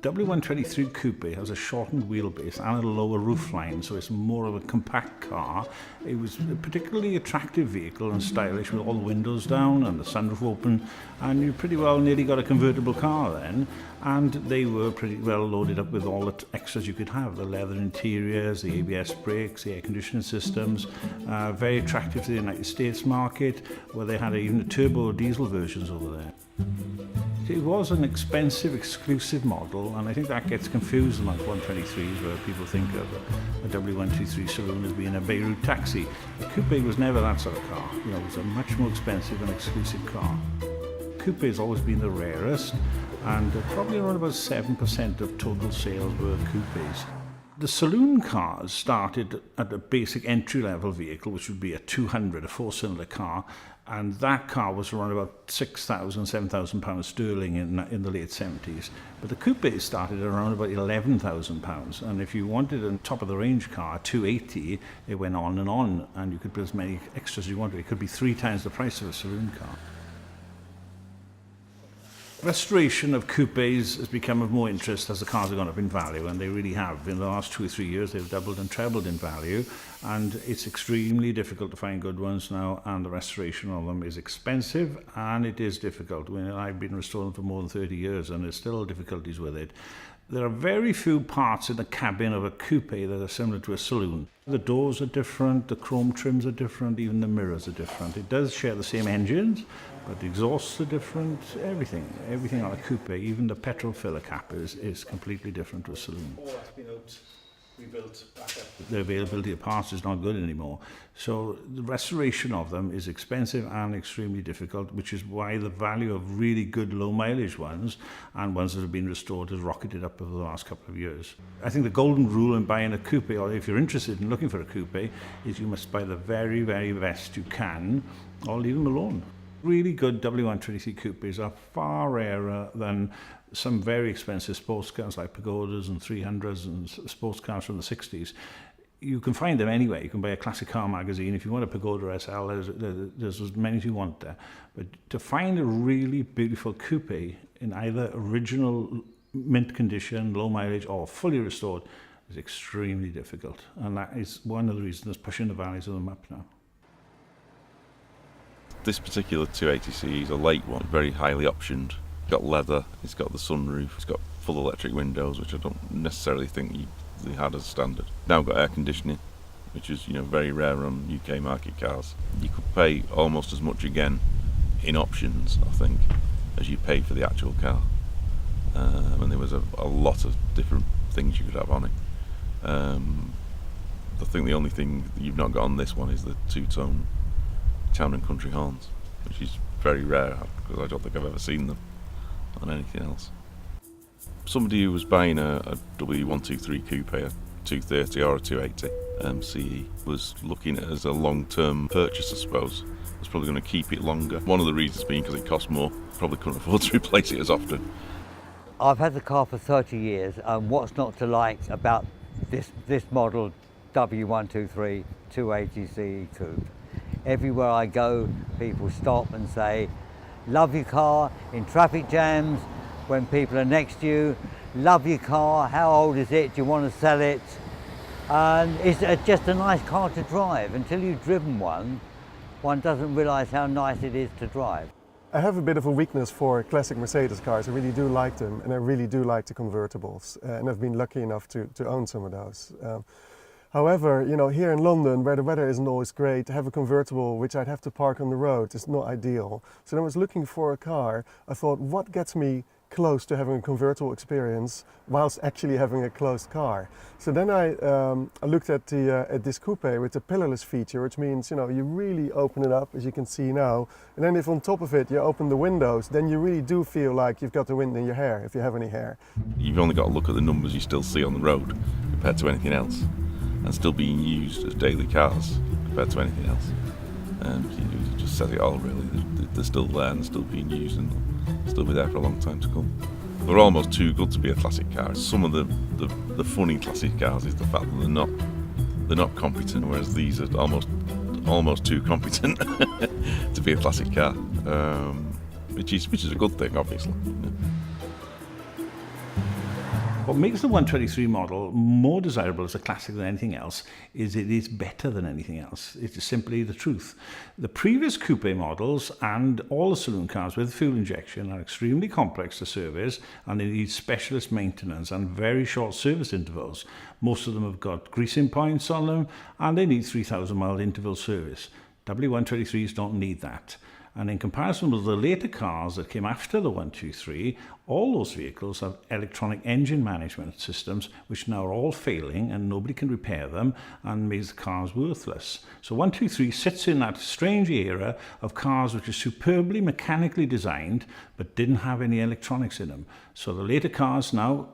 W123 Coupe has a shortened wheelbase and a lower roofline, so it's more of a compact car. It was a particularly attractive vehicle and stylish, with all the windows down and the sunroof open, and you pretty well nearly got a convertible car then. And they were pretty well loaded up with all the extras you could have: the leather interiors, the ABS brakes, the air conditioning systems. Very attractive to the United States market, where they had even the turbo diesel versions over there. It was an expensive, exclusive model, and I think that gets confused amongst 123s, where people think of a W123 saloon as being a Beirut taxi. The Coupe was never that sort of car. You know, it was a much more expensive and exclusive car. Coupe has always been the rarest, and probably around about 7% of total sales were coupes. The saloon cars started at a basic entry-level vehicle, which would be a 200, a four-cylinder car, and that car was around about £6,000, £7,000 sterling in the late 70s. But the coupe started at around about £11,000, and if you wanted a top-of-the-range car, 280, it went on, and you could put as many extras as you wanted. It could be 3 times the price of a saloon car. Restoration of coupes has become of more interest as the cars have gone up in value, and they really have. In the last 2 or 3 years, they've doubled and trebled in value, and it's extremely difficult to find good ones now, and the restoration of them is expensive, and it is difficult. I mean, I've been restoring them for more than 30 years, and there's still difficulties with it. There are very few parts in the cabin of a coupe that are similar to a saloon. The doors are different, the chrome trims are different, even the mirrors are different. It does share the same engines, but the exhausts are different, everything on a coupe, even the petrol filler cap is completely different to a saloon. All that's been rebuilt back up. The availability of parts is not good anymore. So the restoration of them is expensive and extremely difficult, which is why the value of really good low mileage ones and ones that have been restored has rocketed up over the last couple of years. I think the golden rule in buying a coupe, or if you're interested in looking for a coupe, is you must buy the very, very best you can, or leave them alone. Really good W123 coupes are far rarer than some very expensive sports cars like Pagodas and 300s and sports cars from the 60s. You can find them anywhere. You can buy a classic car magazine. If you want a Pagoda SL, there's as many as you want there. But to find a really beautiful coupe in either original mint condition, low mileage, or fully restored is extremely difficult. And that is one of the reasons that's pushing the values of them up now. This particular 280C is a late one, very highly optioned. It's got leather, it's got the sunroof, it's got full electric windows, which I don't necessarily think they had as standard. Now got air conditioning, which is very rare on UK market cars. You could pay almost as much again in options, I think, as you pay for the actual car. And there was a lot of different things you could have on it. I think the only thing that you've not got on this one is the two-tone town and country horns, which is very rare because I don't think I've ever seen them on anything else. Somebody who was buying a W123 Coupe, a 230 or a 280 CE, was looking at it as a long-term purchase, I suppose. Was probably going to keep it longer. One of the reasons being because it cost more, probably couldn't afford to replace it as often. I've had the car for 30 years, and what's not to like about this model W123 280 CE Coupe? Everywhere I go, people stop and say, love your car, in traffic jams, when people are next to you, love your car, how old is it, do you want to sell it? And it's just a nice car to drive. Until you've driven one doesn't realise how nice it is to drive. I have a bit of a weakness for classic Mercedes cars. I really do like them, and I really do like the convertibles. And I've been lucky enough to own some of those. However, here in London, where the weather isn't always great, to have a convertible which I'd have to park on the road is not ideal. So when I was looking for a car, I thought, what gets me close to having a convertible experience whilst actually having a closed car? So then I looked at this coupe with the pillarless feature, which means you really open it up, as you can see now, and then if on top of it you open the windows, then you really do feel like you've got the wind in your hair, if you have any hair. You've only got to look at the numbers you still see on the road compared to anything else, and still being used as daily cars compared to anything else. It just says it all, really. They're still there and they're still being used, and they'll still be there for a long time to come. They're almost too good to be a classic car. Some of the funny classic cars is the fact that they're not competent, whereas these are almost too competent to be a classic car, which is a good thing, obviously. What makes the 123 model more desirable as a classic than anything else is it is better than anything else. It is simply the truth. The previous coupe models and all the saloon cars with fuel injection are extremely complex to service, and they need specialist maintenance and very short service intervals. Most of them have got greasing points on them, and they need 3,000 mile interval service. W123s don't need that. And in comparison with the later cars that came after the 123, all those vehicles have electronic engine management systems which now are all failing and nobody can repair them and makes the cars worthless. So 123 sits in that strange era of cars which are superbly mechanically designed but didn't have any electronics in them. So the later cars now,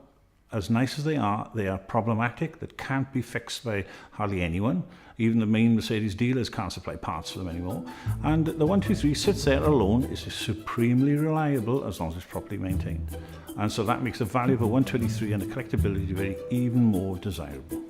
as nice as they are problematic, that can't be fixed by hardly anyone. Even the main Mercedes dealers can't supply parts for them anymore. And the 123 sits there alone, is supremely reliable as long as it's properly maintained. And so that makes the value of a 123 and the collectability even more desirable.